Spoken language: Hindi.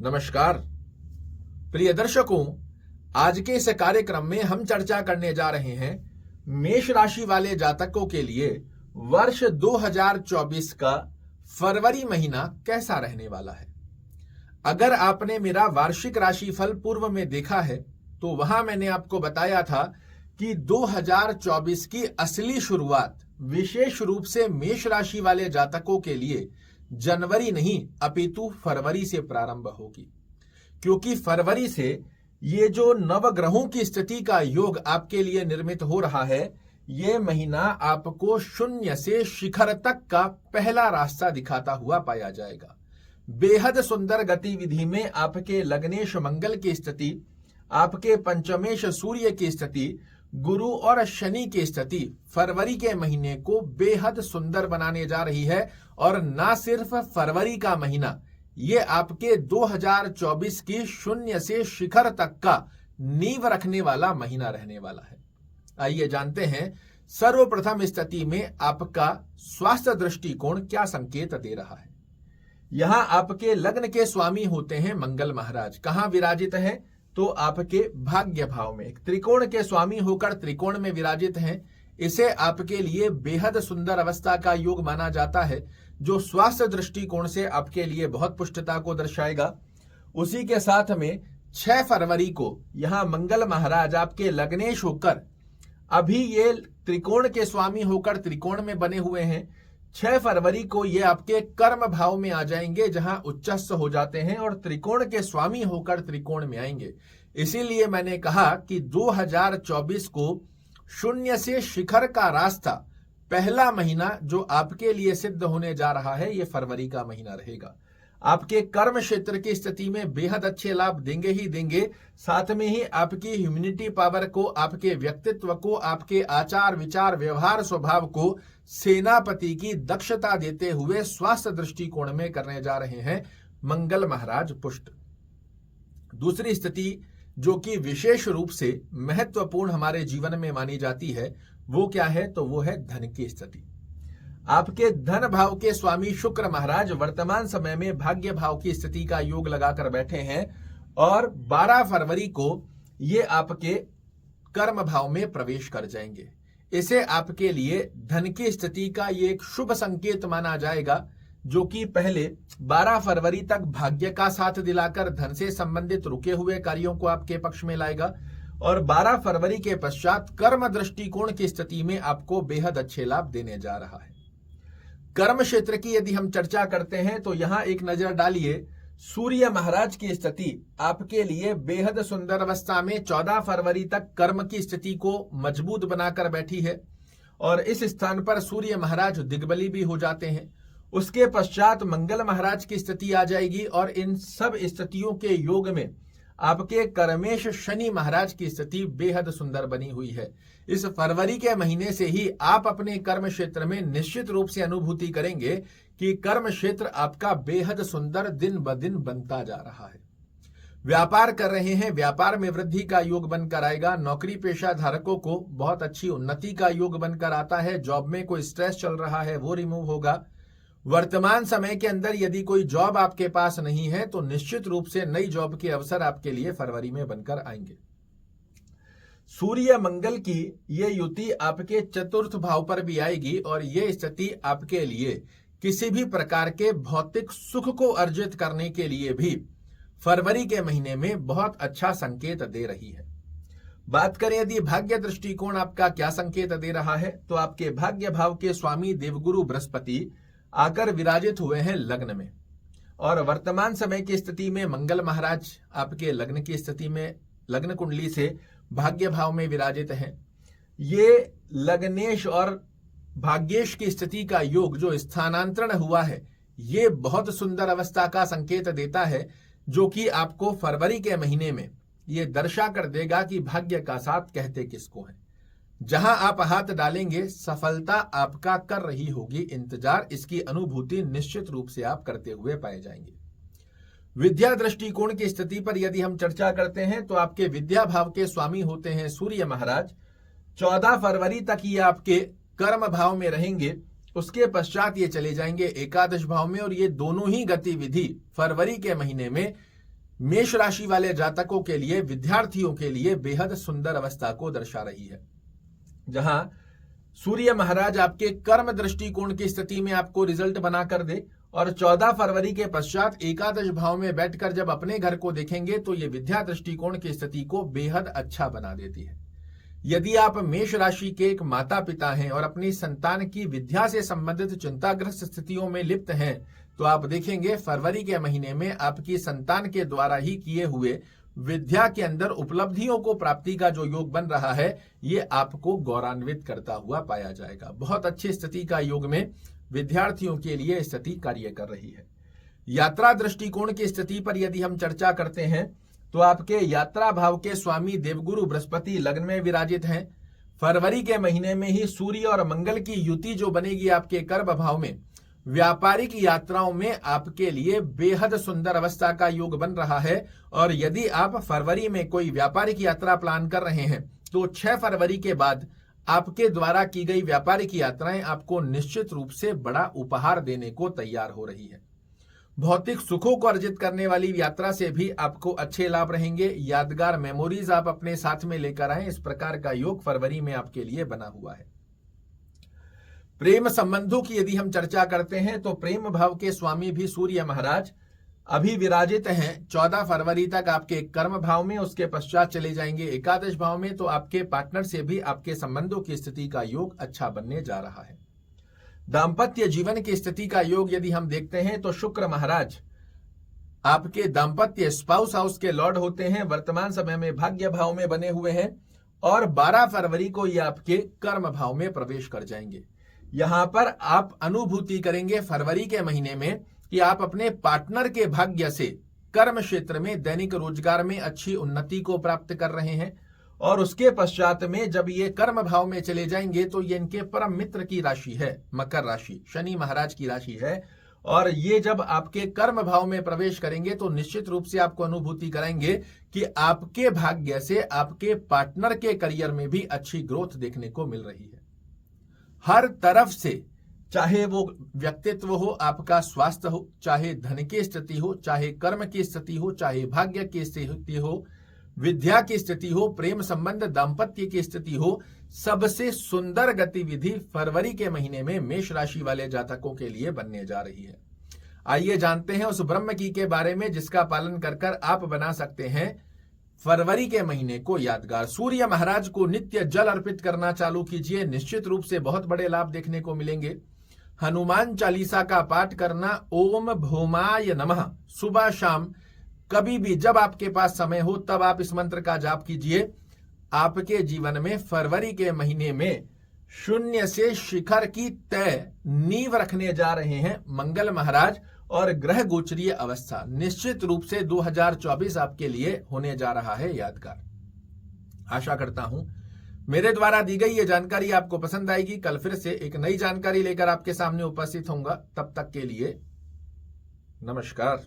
नमस्कार प्रिय दर्शकों, आज के इस कार्यक्रम में हम चर्चा करने जा रहे हैं मेष राशि वाले जातकों के लिए वर्ष 2024 का फरवरी महीना कैसा रहने वाला है। अगर आपने मेरा वार्षिक राशिफल पूर्व में देखा है तो वहां मैंने आपको बताया था कि 2024 की असली शुरुआत विशेष रूप से मेष राशि वाले जातकों के लिए जनवरी नहीं अपितु फरवरी से प्रारंभ होगी, क्योंकि फरवरी से ये जो नवग्रहों की स्थिति का योग आपके लिए निर्मित हो रहा है, ये महीना आपको शून्य से शिखर तक का पहला रास्ता दिखाता हुआ पाया जाएगा। बेहद सुंदर गतिविधि में आपके लग्नेश मंगल की स्थिति, आपके पंचमेश सूर्य की स्थिति, गुरु और शनि की स्थिति फरवरी के महीने को बेहद सुंदर बनाने जा रही है। और ना सिर्फ फरवरी का महीना, ये आपके 2024 की शून्य से शिखर तक का नींव रखने वाला महीना रहने वाला है। आइए जानते हैं सर्वप्रथम स्थिति में आपका स्वास्थ्य दृष्टिकोण क्या संकेत दे रहा है। यहां आपके लग्न के स्वामी होते हैं मंगल महाराज। कहां विराजित हैं? तो आपके भाग्य भाव में त्रिकोण के स्वामी होकर त्रिकोण में विराजित हैं। इसे आपके लिए बेहद सुंदर अवस्था का योग माना जाता है, जो स्वास्थ्य दृष्टिकोण से आपके लिए बहुत पुष्टता को दर्शाएगा। उसी के साथ में 6 फरवरी को यहां मंगल महाराज आपके लग्नेश होकर, अभी ये त्रिकोण के स्वामी होकर त्रिकोण में बने हुए हैं, 6 फरवरी को ये आपके कर्म भाव में आ जाएंगे, जहां उच्चस्थ हो जाते हैं और त्रिकोण के स्वामी होकर त्रिकोण में आएंगे। इसीलिए मैंने कहा कि 2024 को शून्य से शिखर का रास्ता, पहला महीना जो आपके लिए सिद्ध होने जा रहा है, ये फरवरी का महीना रहेगा। आपके कर्म क्षेत्र की स्थिति में बेहद अच्छे लाभ देंगे ही देंगे। साथ में ही आपकी ह्यूमैनिटी पावर को, आपके व्यक्तित्व को, आपके आचार विचार व्यवहार स्वभाव को सेनापति की दक्षता देते हुए स्वास्थ्य दृष्टिकोण में करने जा रहे हैं मंगल महाराज पुष्ट। दूसरी स्थिति जो कि विशेष रूप से महत्वपूर्ण हमारे जीवन में मानी जाती है, वो क्या है? तो वो है धन की स्थिति। आपके धन भाव के स्वामी शुक्र महाराज वर्तमान समय में भाग्य भाव की स्थिति का योग लगाकर बैठे हैं और 12 फरवरी को ये आपके कर्म भाव में प्रवेश कर जाएंगे। इसे आपके लिए धन की स्थिति का ये एक शुभ संकेत माना जाएगा, जो कि पहले 12 फरवरी तक भाग्य का साथ दिलाकर धन से संबंधित रुके हुए कार्यों को आपके पक्ष में लाएगा और 12 फरवरी के पश्चात कर्म दृष्टिकोण की स्थिति में आपको बेहद अच्छे लाभ देने जा रहा है। कर्म क्षेत्र की यदि हम चर्चा करते हैं तो यहां एक नजर डालिए, सूर्य महाराज की स्थिति आपके लिए बेहद सुंदर अवस्था में 14 फरवरी तक कर्म की स्थिति को मजबूत बनाकर बैठी है और इस स्थान पर सूर्य महाराज दिग्बली भी हो जाते हैं। उसके पश्चात मंगल महाराज की स्थिति आ जाएगी और इन सब स्थितियों के योग में आपके कर्मेश शनि महाराज की स्थिति बेहद सुंदर बनी हुई है। इस फरवरी के महीने से ही आप अपने कर्म क्षेत्र में निश्चित रूप से अनुभूति करेंगे कि कर्म क्षेत्र आपका बेहद सुंदर दिन ब दिन बनता जा रहा है। व्यापार कर रहे हैं, व्यापार में वृद्धि का योग बनकर आएगा। नौकरी पेशा धारकों को बहुत अच्छी उन्नति का योग बनकर आता है। जॉब में कोई स्ट्रेस चल रहा है वो रिमूव होगा। वर्तमान समय के अंदर यदि कोई जॉब आपके पास नहीं है तो निश्चित रूप से नई जॉब के अवसर आपके लिए फरवरी में बनकर आएंगे। सूर्य मंगल की ये युति आपके चतुर्थ भाव पर भी आएगी और ये स्थिति आपके लिए किसी भी प्रकार के भौतिक सुख को अर्जित करने के लिए भी फरवरी के महीने में बहुत अच्छा संकेत दे रही है। बात करें यदि भाग्य दृष्टिकोण आपका क्या संकेत दे रहा है, तो आपके भाग्य भाव के स्वामी देवगुरु बृहस्पति आकर विराजित हुए हैं लग्न में और वर्तमान समय की स्थिति में मंगल महाराज आपके लग्न की स्थिति में, लग्न कुंडली से भाग्य भाव में विराजित हैं। ये लग्नेश और भाग्येश की स्थिति का योग जो स्थानांतरण हुआ है, ये बहुत सुंदर अवस्था का संकेत देता है, जो कि आपको फरवरी के महीने में ये दर्शा कर देगा कि भाग्य का साथ कहते किसको है। जहां आप हाथ डालेंगे सफलता आपका कर रही होगी इंतजार, इसकी अनुभूति निश्चित रूप से आप करते हुए पाए जाएंगे। विद्या दृष्टिकोण की स्थिति पर यदि हम चर्चा करते हैं तो आपके विद्या भाव के स्वामी होते हैं सूर्य महाराज। 14 फरवरी तक ये आपके कर्म भाव में रहेंगे, उसके पश्चात ये चले जाएंगे एकादश भाव में और ये दोनों ही गतिविधि फरवरी के महीने में मेष राशि वाले जातकों के लिए, विद्यार्थियों के लिए बेहद सुंदर अवस्था को दर्शा रही है, जहां सूर्य महाराज आपके कर्म दृष्टिकोण की स्थिति में आपको रिजल्ट बनाकर दे और 14 फरवरी के पश्चात एकादश भाव में बैठकर जब अपने घर को देखेंगे तो ये विद्या दृष्टिकोण की स्थिति को बेहद अच्छा बना देती है। यदि आप मेष राशि के एक माता पिता हैं और अपनी संतान की विद्या से संबंधित चिंताग्रस्त स्थितियों में लिप्त हैं, तो आप देखेंगे फरवरी के महीने में आपकी संतान के द्वारा ही किए हुए विद्या के अंदर उपलब्धियों को प्राप्ति का जो योग बन रहा है, ये आपको गौरवान्वित करता हुआ पाया जाएगा। बहुत अच्छी स्थिति का योग में विद्यार्थियों के लिए स्थिति कार्य कर रही है। यात्रा दृष्टिकोण की स्थिति पर यदि हम चर्चा करते हैं तो आपके यात्रा भाव के स्वामी देवगुरु बृहस्पति लग्न में विराजित हैं। फरवरी के महीने में ही सूर्य और मंगल की युति जो बनेगी आपके कर्म भाव में, व्यापारिक यात्राओं में आपके लिए बेहद सुंदर अवस्था का योग बन रहा है। और यदि आप फरवरी में कोई व्यापारिक यात्रा प्लान कर रहे हैं तो 6 फरवरी के बाद आपके द्वारा की गई व्यापारिक यात्राएं आपको निश्चित रूप से बड़ा उपहार देने को तैयार हो रही है। भौतिक सुखों को अर्जित करने वाली यात्रा से भी आपको अच्छे लाभ रहेंगे। यादगार मेमोरीज आप अपने साथ में लेकर आए, इस प्रकार का योग फरवरी में आपके लिए बना हुआ है। प्रेम संबंधों की यदि हम चर्चा करते हैं तो प्रेम भाव के स्वामी भी सूर्य महाराज अभी विराजित हैं 14 फरवरी तक आपके कर्म भाव में, उसके पश्चात चले जाएंगे एकादश भाव में। तो आपके पार्टनर से भी आपके संबंधों की स्थिति का योग अच्छा बनने जा रहा है। दाम्पत्य जीवन की स्थिति का योग यदि हम देखते हैं तो शुक्र महाराज आपके दाम्पत्य स्पाउस हाउस के लॉर्ड होते हैं, वर्तमान समय में भाग्य भाव में बने हुए हैं और 12 फरवरी को ये आपके कर्म भाव में प्रवेश कर जाएंगे। यहां पर आप अनुभूति करेंगे फरवरी के महीने में कि आप अपने पार्टनर के भाग्य से कर्म क्षेत्र में, दैनिक रोजगार में अच्छी उन्नति को प्राप्त कर रहे हैं। और उसके पश्चात में जब ये कर्म भाव में चले जाएंगे तो ये इनके परम मित्र की राशि है, मकर राशि, शनि महाराज की राशि है। और ये जब आपके कर्म भाव में प्रवेश करेंगे तो निश्चित रूप से आपको अनुभूति कराएंगे कि आपके भाग्य से आपके पार्टनर के करियर में भी अच्छी ग्रोथ देखने को मिल रही है। हर तरफ से, चाहे वो व्यक्तित्व हो, आपका स्वास्थ्य हो, चाहे धन की स्थिति हो, चाहे कर्म की स्थिति हो, चाहे भाग्य की स्थिति हो, विद्या की स्थिति हो, प्रेम संबंध, दाम्पत्य की स्थिति हो, सबसे सुंदर गतिविधि फरवरी के महीने में मेष राशि वाले जातकों के लिए बनने जा रही है। आइए जानते हैं उस ब्रह्म की के बारे में जिसका पालन कर कर आप बना सकते हैं फरवरी के महीने को यादगार। सूर्य महाराज को नित्य जल अर्पित करना चालू कीजिए, निश्चित रूप से बहुत बड़े लाभ देखने को मिलेंगे। हनुमान चालीसा का पाठ करना, ओम भौमाय नमः, सुबह शाम कभी भी जब आपके पास समय हो तब आप इस मंत्र का जाप कीजिए। आपके जीवन में फरवरी के महीने में शून्य से शिखर की तय नींव रखने जा रहे हैं मंगल महाराज और ग्रह गोचरीय अवस्था। निश्चित रूप से 2024 आपके लिए होने जा रहा है यादगार। आशा करता हूं मेरे द्वारा दी गई ये जानकारी आपको पसंद आएगी। कल फिर से एक नई जानकारी लेकर आपके सामने उपस्थित होऊंगा। तब तक के लिए नमस्कार।